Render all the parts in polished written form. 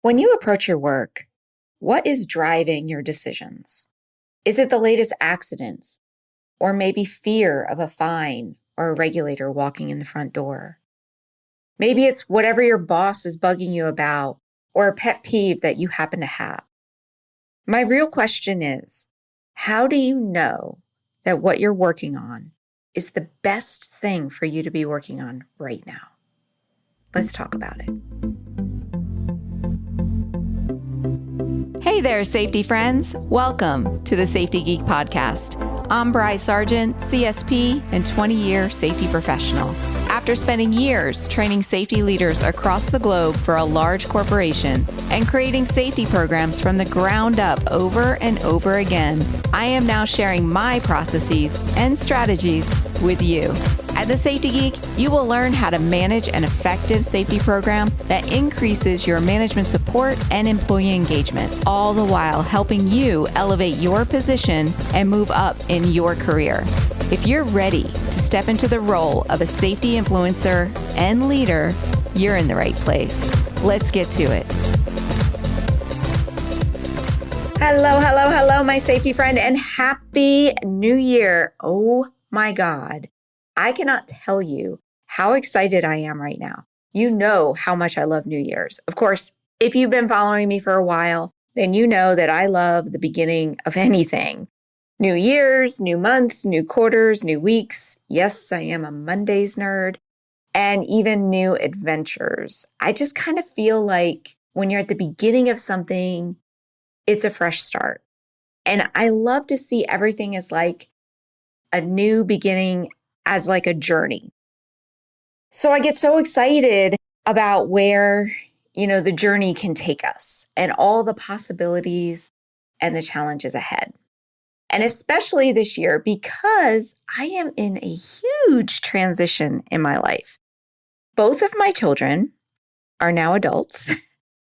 When you approach your work, what is driving your decisions? Is it the latest accidents, or maybe fear of a fine or a regulator walking in the front door? Maybe it's whatever your boss is bugging you about or a pet peeve that you happen to have. My real question is, how do you know that what you're working on is the best thing for you to be working on right now? Let's talk about it. Hey there, safety friends. Welcome to the Safety Geek podcast. I'm Bryce Sargent, CSP and 20-year safety professional. After spending years training safety leaders across the globe for a large corporation and creating safety programs from the ground up over and over again, I am now sharing my processes and strategies with you. At the Safety Geek, you will learn how to manage an effective safety program that increases your management support and employee engagement, all the while helping you elevate your position and move up in your career. If you're ready to step into the role of a safety influencer and leader, you're in the right place. Let's get to it. Hello, my safety friend, and Happy New Year. Oh my God. I cannot tell you how excited I am right now. You know how much I love New Year's. Of course, if you've been following me for a while, then you know that I love the beginning of anything. New Year's, new months, new quarters, new weeks. Yes, I am a Mondays nerd. And even new adventures. I just kind of feel like when you're at the beginning of something, it's a fresh start. And I love to see everything as like a new beginning, as like a journey. So I get so excited about where, the journey can take us and all the possibilities and the challenges ahead. And especially this year, because I am in a huge transition in my life. Both of my children are now adults.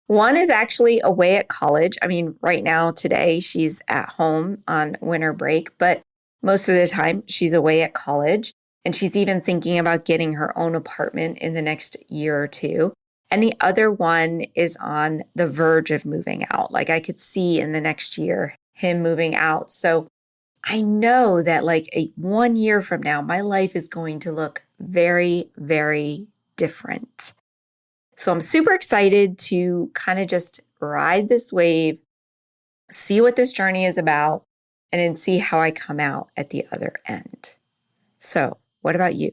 One is actually away at college. I mean, right now, today, she's at home on winter break, but most of the time she's away at college. And she's even thinking about getting her own apartment in the next year or two. And the other one is on the verge of moving out. Like I could see in the next year him moving out. So I know that like 1 year from now, my life is going to look very, very different. So I'm super excited to kind of just ride this wave, see what this journey is about, and then see how I come out at the other end. So what about you?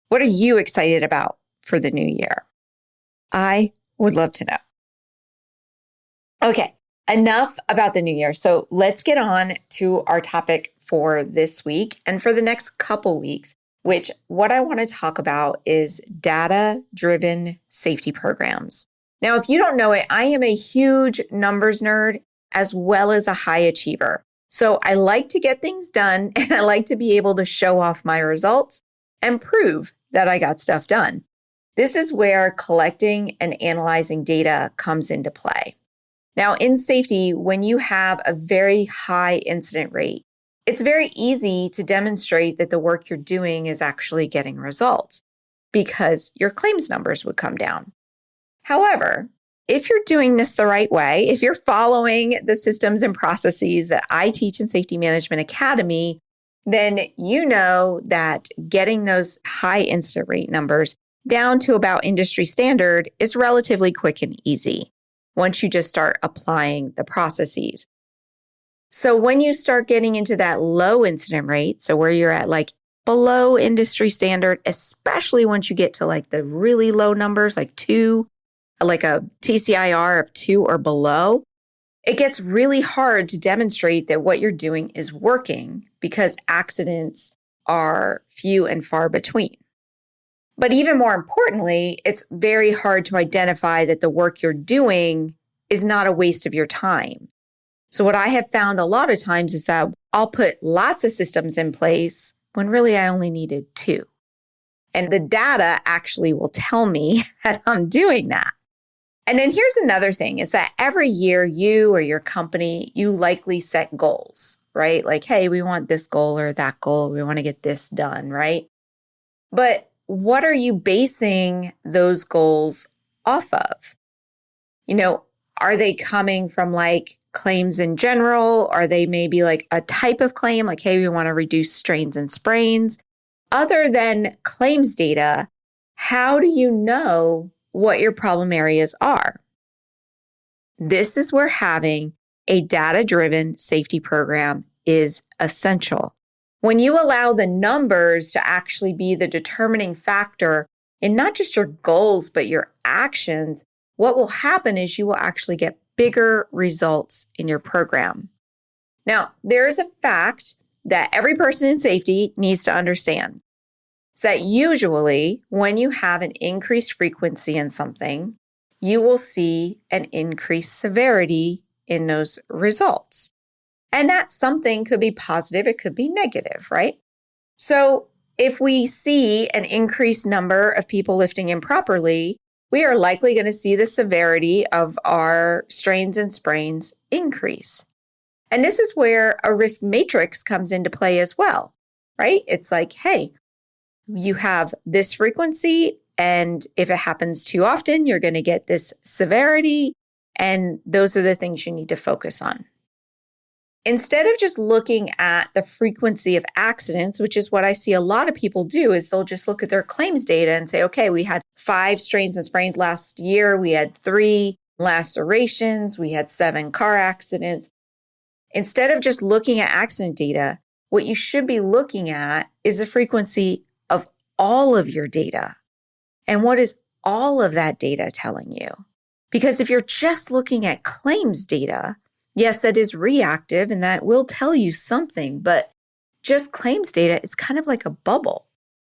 What are you excited about for the new year? I would love to know. Okay, enough about the new year. So let's get on to our topic for this week and for the next couple weeks, which what I want to talk about is data-driven safety programs. Now, if you don't know it, I am a huge numbers nerd as well as a high achiever. So I like to get things done and I like to be able to show off my results and prove that I got stuff done. This is where collecting and analyzing data comes into play. Now, in safety, when you have a very high incident rate, it's very easy to demonstrate that the work you're doing is actually getting results because your claims numbers would come down. However, if you're doing this the right way, if you're following the systems and processes that I teach in Safety Management Academy, then you know that getting those high incident rate numbers down to about industry standard is relatively quick and easy once you just start applying the processes. So when you start getting into that low incident rate, so where you're at like below industry standard, especially once you get to like the really low numbers, like 2, like a TCIR of 2 or below, it gets really hard to demonstrate that what you're doing is working because accidents are few and far between. But even more importantly, it's very hard to identify that the work you're doing is not a waste of your time. So what I have found a lot of times is that I'll put lots of systems in place when really I only needed 2. And the data actually will tell me that I'm doing that. And then here's another thing is that every year you or your company, you likely set goals, right? Like, hey, we want this goal or that goal. We want to get this done, right? But what are you basing those goals off of? Are they coming from like claims in general? Are they maybe like a type of claim, like, hey, we want to reduce strains and sprains? Other than claims data, how do you know what your problem areas are? This is where having a data-driven safety program is essential. When you allow the numbers to actually be the determining factor in not just your goals, but your actions, what will happen is you will actually get bigger results in your program. Now, there is a fact that every person in safety needs to understand. It's that usually when you have an increased frequency in something, you will see an increased severity in those results. And that something could be positive, it could be negative, right? So if we see an increased number of people lifting improperly, we are likely going to see the severity of our strains and sprains increase. And this is where a risk matrix comes into play as well, right? It's like, hey, you have this frequency, and if it happens too often, you're going to get this severity, and those are the things you need to focus on. Instead of just looking at the frequency of accidents, which is what I see a lot of people do, is they'll just look at their claims data and say, okay, we had 5 strains and sprains last year. We had 3 lacerations. We had 7 car accidents. Instead of just looking at accident data, what you should be looking at is the frequency of all of your data. And what is all of that data telling you? Because if you're just looking at claims data, yes, that is reactive and that will tell you something, but just claims data is kind of like a bubble.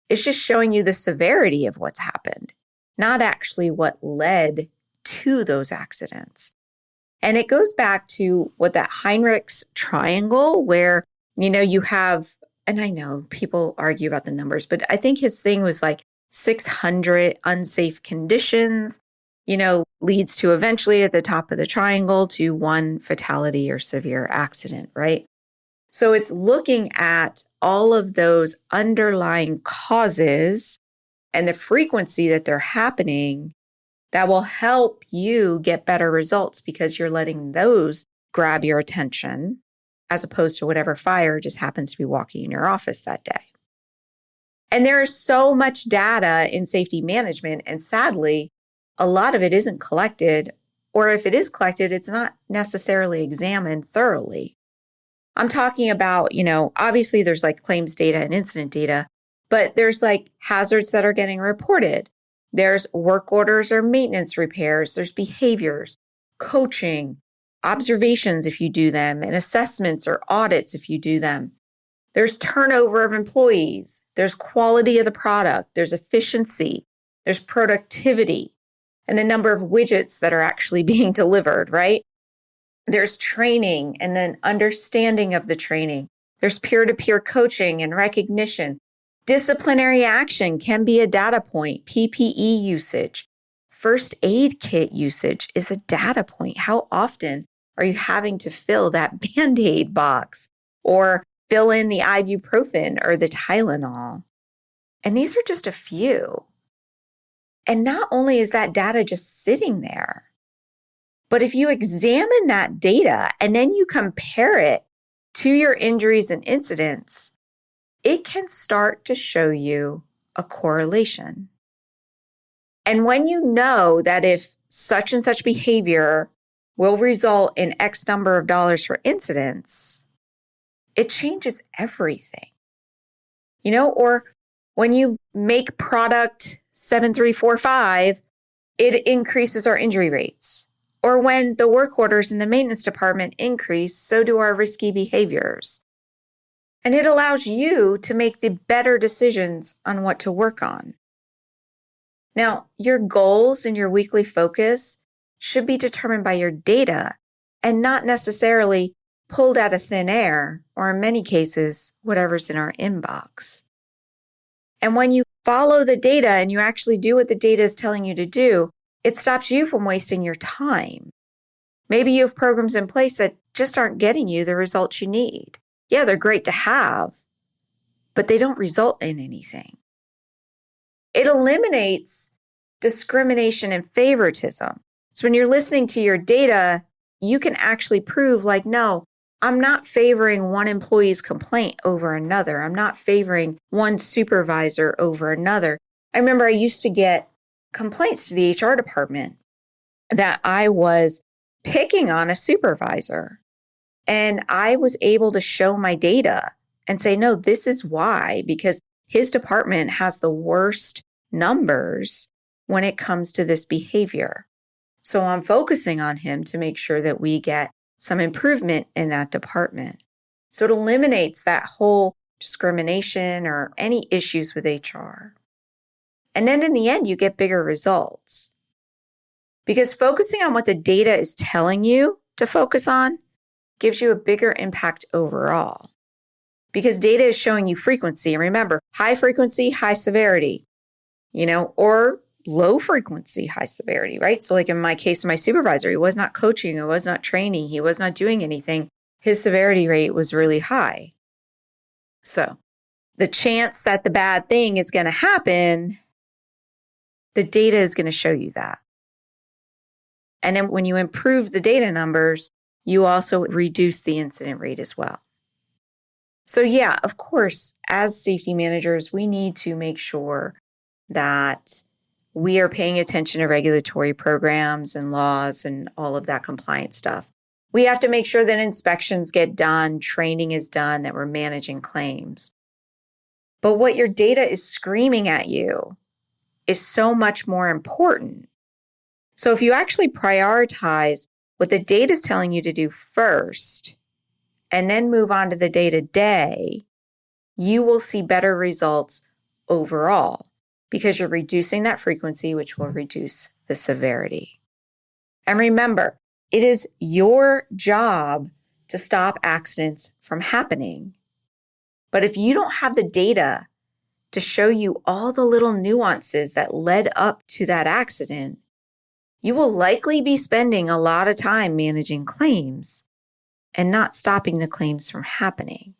It's just showing you the severity of what's happened, not actually what led to those accidents. And it goes back to what that Heinrich's triangle, where, you have, and I know people argue about the numbers, but I think his thing was like 600 unsafe conditions, leads to eventually at the top of the triangle to 1 fatality or severe accident, right? So it's looking at all of those underlying causes and the frequency that they're happening that will help you get better results because you're letting those grab your attention as opposed to whatever fire just happens to be walking in your office that day. And there is so much data in safety management, and sadly, a lot of it isn't collected, or if it is collected, it's not necessarily examined thoroughly. I'm talking about, obviously there's like claims data and incident data, but there's like hazards that are getting reported. There's work orders or maintenance repairs. There's behaviors, coaching, observations if you do them, and assessments or audits if you do them. There's turnover of employees. There's quality of the product. There's efficiency. There's productivity and the number of widgets that are actually being delivered, right? There's training and then understanding of the training. There's peer-to-peer coaching and recognition. Disciplinary action can be a data point. PPE usage. First aid kit usage is a data point. How often are you having to fill that Band-Aid box or fill in the ibuprofen or the Tylenol? And these are just a few. And not only is that data just sitting there, but if you examine that data and then you compare it to your injuries and incidents, it can start to show you a correlation. And when you know that if such and such behavior will result in X number of dollars for incidents, it changes everything. Or when you make product 7345, it increases our injury rates. Or when the work orders in the maintenance department increase, so do our risky behaviors. And it allows you to make the better decisions on what to work on. Now, your goals and your weekly focus should be determined by your data and not necessarily pulled out of thin air, or in many cases, whatever's in our inbox. And when you follow the data and you actually do what the data is telling you to do, it stops you from wasting your time. Maybe you have programs in place that just aren't getting you the results you need. Yeah, they're great to have, but they don't result in anything. It eliminates discrimination and favoritism So when you're listening to your data, you can actually prove like, no, I'm not favoring one employee's complaint over another. I'm not favoring one supervisor over another. I remember I used to get complaints to the HR department that I was picking on a supervisor. And I was able to show my data and say, no, this is why, because his department has the worst numbers when it comes to this behavior. So I'm focusing on him to make sure that we get some improvement in that department. So it eliminates that whole discrimination or any issues with HR. And then in the end, you get bigger results. Because focusing on what the data is telling you to focus on gives you a bigger impact overall. Because data is showing you frequency. And remember, high frequency, high severity, or low frequency, high severity, right? So like in my case, my supervisor, he was not coaching, he was not training, he was not doing anything. His severity rate was really high. So the chance that the bad thing is going to happen, the data is going to show you that. And then when you improve the data numbers, you also reduce the incident rate as well. So yeah, of course, as safety managers, we need to make sure that we are paying attention to regulatory programs and laws and all of that compliance stuff. We have to make sure that inspections get done, training is done, that we're managing claims. But what your data is screaming at you is so much more important. So if you actually prioritize what the data is telling you to do first, and then move on to the day-to-day, you will see better results overall because you're reducing that frequency, which will reduce the severity. And remember, it is your job to stop accidents from happening. But if you don't have the data to show you all the little nuances that led up to that accident, you will likely be spending a lot of time managing claims and not stopping the claims from happening.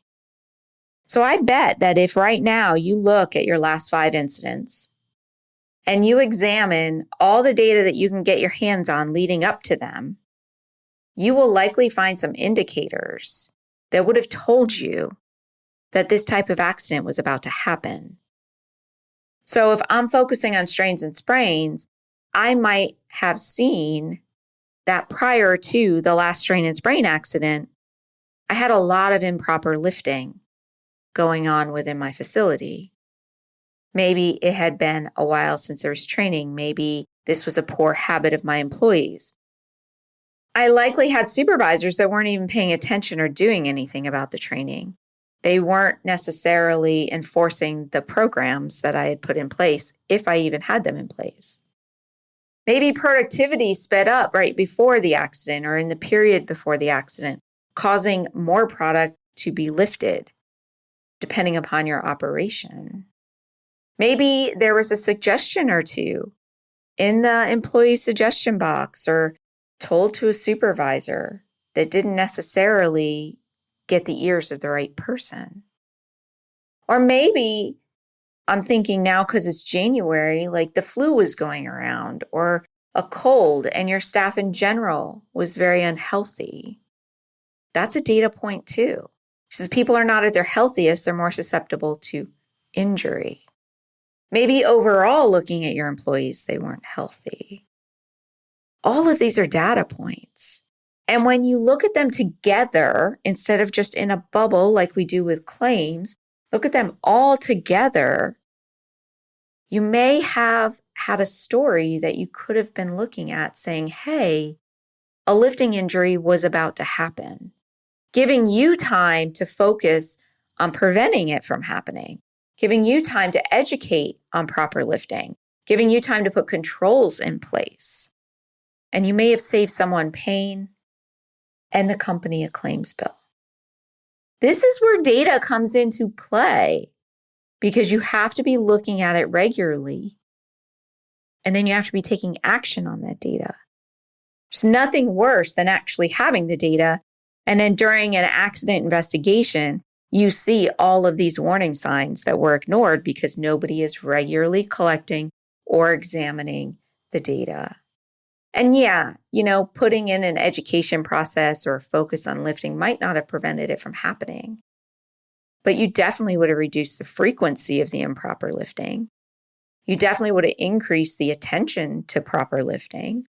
So I bet that if right now you look at your last 5 incidents and you examine all the data that you can get your hands on leading up to them, you will likely find some indicators that would have told you that this type of accident was about to happen. So if I'm focusing on strains and sprains, I might have seen that prior to the last strain and sprain accident, I had a lot of improper lifting going on within my facility. Maybe it had been a while since there was training. Maybe this was a poor habit of my employees. I likely had supervisors that weren't even paying attention or doing anything about the training. They weren't necessarily enforcing the programs that I had put in place, if I even had them in place. Maybe productivity sped up right before the accident or in the period before the accident, causing more product to be lifted, depending upon your operation. Maybe there was a suggestion or two in the employee suggestion box or told to a supervisor that didn't necessarily get the ears of the right person. Or maybe I'm thinking now because it's January, like the flu was going around or a cold and your staff in general was very unhealthy. That's a data point too. Because people are not at their healthiest, they're more susceptible to injury. Maybe overall looking at your employees, they weren't healthy. All of these are data points. And when you look at them together, instead of just in a bubble like we do with claims, look at them all together, you may have had a story that you could have been looking at saying, hey, a lifting injury was about to happen, giving you time to focus on preventing it from happening, giving you time to educate on proper lifting, giving you time to put controls in place. And you may have saved someone pain and the company a claims bill. This is where data comes into play because you have to be looking at it regularly. And then you have to be taking action on that data. There's nothing worse than actually having the data. And then during an accident investigation, you see all of these warning signs that were ignored because nobody is regularly collecting or examining the data. And yeah, putting in an education process or a focus on lifting might not have prevented it from happening. But you definitely would have reduced the frequency of the improper lifting. You definitely would have increased the attention to proper lifting.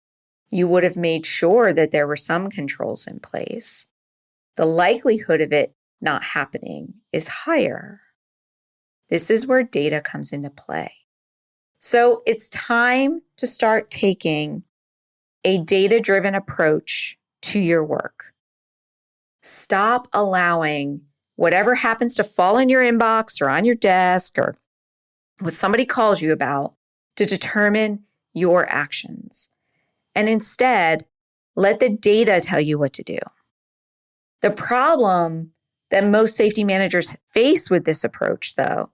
You would have made sure that there were some controls in place. The likelihood of it not happening is higher. This is where data comes into play. So it's time to start taking a data-driven approach to your work. Stop allowing whatever happens to fall in your inbox or on your desk or what somebody calls you about to determine your actions. And instead, let the data tell you what to do. The problem that most safety managers face with this approach, though,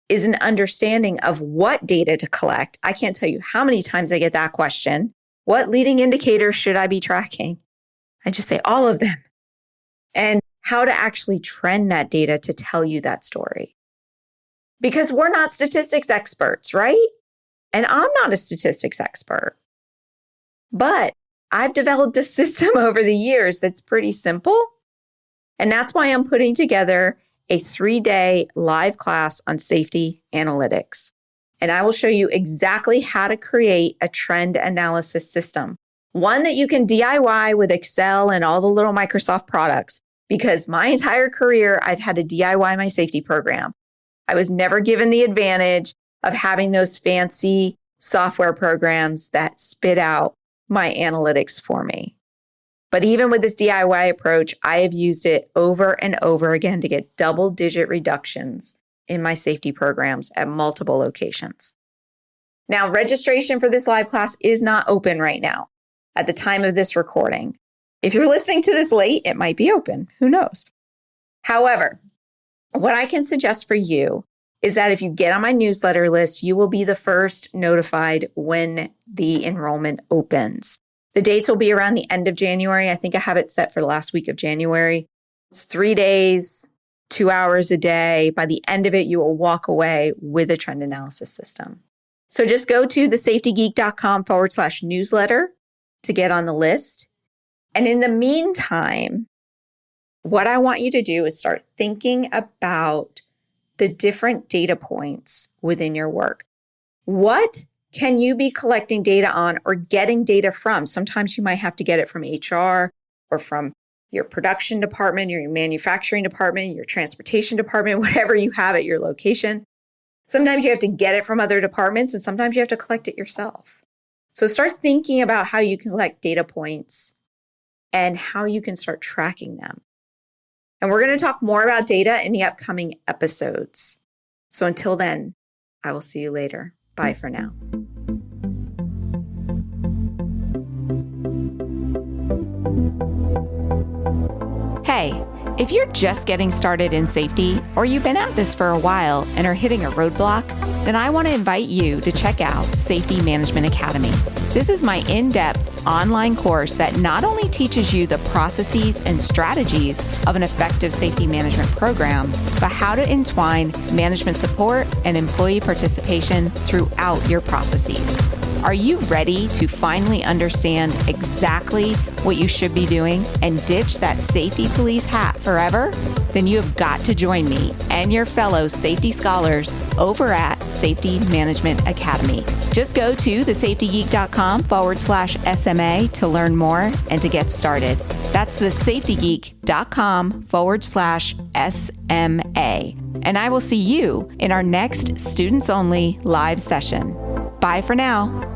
is an understanding of what data to collect. I can't tell you how many times I get that question. What leading indicators should I be tracking? I just say all of them. And how to actually trend that data to tell you that story. Because we're not statistics experts, right? And I'm not a statistics expert. But I've developed a system over the years that's pretty simple. And that's why I'm putting together a 3-day live class on safety analytics. And I will show you exactly how to create a trend analysis system. One that you can DIY with Excel and all the little Microsoft products. Because my entire career, I've had to DIY my safety program. I was never given the advantage of having those fancy software programs that spit out my analytics for me. But even with this DIY approach, I have used it over and over again to get double-digit reductions in my safety programs at multiple locations. Now, registration for this live class is not open right now at the time of this recording. If you're listening to this late, it might be open. Who knows? However, what I can suggest for you is that if you get on my newsletter list, you will be the first notified when the enrollment opens. The dates will be around the end of January. I think I have it set for the last week of January. It's 3 days, 2 hours a day. By the end of it, you will walk away with a trend analysis system. So just go to thesafetygeek.com/newsletter to get on the list. And in the meantime, what I want you to do is start thinking about the different data points within your work. What can you be collecting data on or getting data from? Sometimes you might have to get it from HR or from your production department, your manufacturing department, your transportation department, whatever you have at your location. Sometimes you have to get it from other departments and sometimes you have to collect it yourself. So start thinking about how you can collect data points and how you can start tracking them. And we're going to talk more about data in the upcoming episodes. So until then, I will see you later. Bye for now. Hey, if you're just getting started in safety or you've been at this for a while and are hitting a roadblock, then I want to invite you to check out Safety Management Academy. This is my in-depth online course that not only teaches you the processes and strategies of an effective safety management program, but how to entwine management support and employee participation throughout your processes. Are you ready to finally understand exactly what you should be doing and ditch that safety police hat forever? Then you have got to join me and your fellow safety scholars over at Safety Management Academy. Just go to thesafetygeek.com/SMA to learn more and to get started. That's thesafetygeek.com/SMA. And I will see you in our next students only live session. Bye for now.